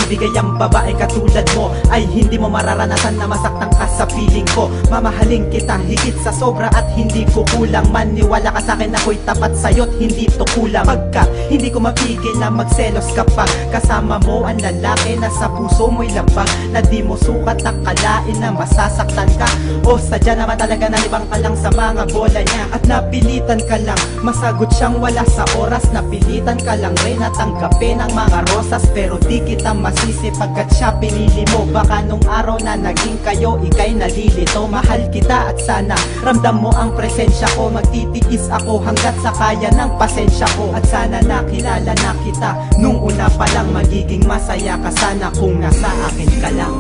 ibigay ang babae katulad mo ay hindi mo mararanasan na masaktan ka sa piling ko. Mamahalin kita higit sa sobra at hindi ko kulang. Maniwala ka sa'kin ako'y tapat sa'yo't hindi to kulang. Pagka hindi ko mapigil na magselos kapag kasama mo ang lalaki na sa puso mo'y labag, na di mo sukat akalain na masasaktan ka, o sadya naman talaga na ibang ka lang sa mga bola niya. At napilitan ka lang masagot siyang wala sa oras. Napilitan ka lang rin na tanggapin ang mga rosas, pero di kita masisi pagkat siya pinili mo. Baka nung araw na naging kayo ika'y nalilito. Mahal kita at sana ramdam mo ang presensya ko. Magtitiis ako hanggat sa kaya ng pasensya ko. At sana nakilala na kita nung una pa lang. Magiging masaya ka sana kung nasa akin ka lang.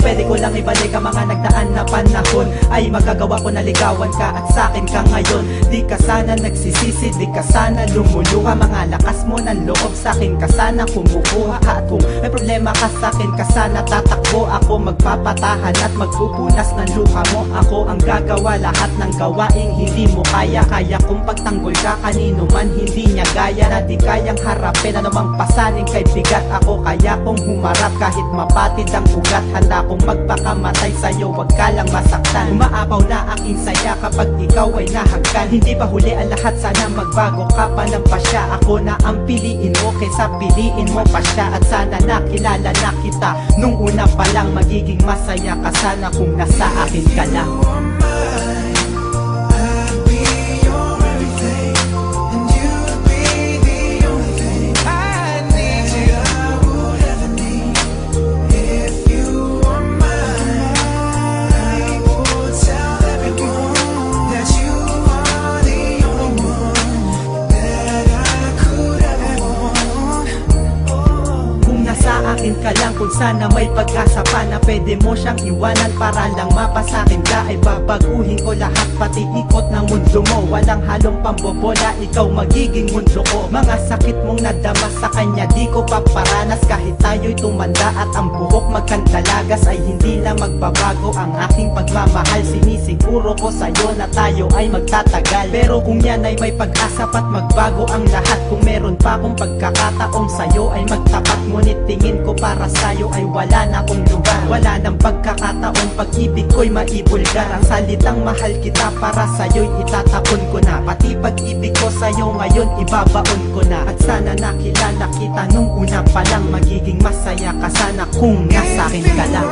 Pwede ko lang ibalik ang mga nagdaan na panahon, ay magagawa ko na ligawan ka at sa'kin ka ngayon. Di ka sana nagsisisi, di ka sana lumuluha. Mga lakas mo ng loob sa'kin ka sana kumukuha. At kung may problema ka sa'kin ka sana tatakbo. Ako magpapatahan at magpupunas ng luha mo. Ako ang gagawa lahat ng gawaing hindi mo kaya. Kaya kung pagtanggol ka kanino man hindi niya gaya. Na di kayang harapin anumang pasaning kay bigat. Ako kaya kong humarap kahit mapatid ang ugat. Handa kong magpakamatay sa'yo, wag ka lang masaktan. Umaapaw na aking saya kapag ikaw ay nahagkan. Hindi pa huli ang lahat, sana magbago ka pa ng pasya. Ako na ang piliin mo kaysa piliin mo pa siya. At sana nakilala na kita nung una pa lang. Magiging masaya ka sana kung nasa akin ka lang. Akin ka lang kung sana may pag-asa pa na pwede mo siyang iwanan para lang mapasakin ka. Ay babaguhin ko lahat pati ikot ng mundo mo. Walang halong pambobola, ikaw magiging mundo ko. Mga sakit mong nadama sa kanya di ko paparanas. Kahit tayo'y tumanda at ang buhok magkandalagas, ay hindi na magbabago ang aking pagmamahal. Sinisiguro ko sa'yo na tayo ay magtatagal. Pero kung yan ay may pag-asa pa't magbago ang lahat. Kung meron pa akong pagkakataong sa'yo ay magtapat. Ngunit tingin ko para sa'yo ay wala na akong lugar. Wala nang pagkakataon, pag-ibig ko'y maibulgar. Ang salitang mahal kita para sa'yo'y itatapon ko na. Pati pag-ibig ko sa'yo ngayon ibabaon ko na. At sana nakilala kita nung una pa lang. Magiging masaya ka sana kung nasa akin ka lang.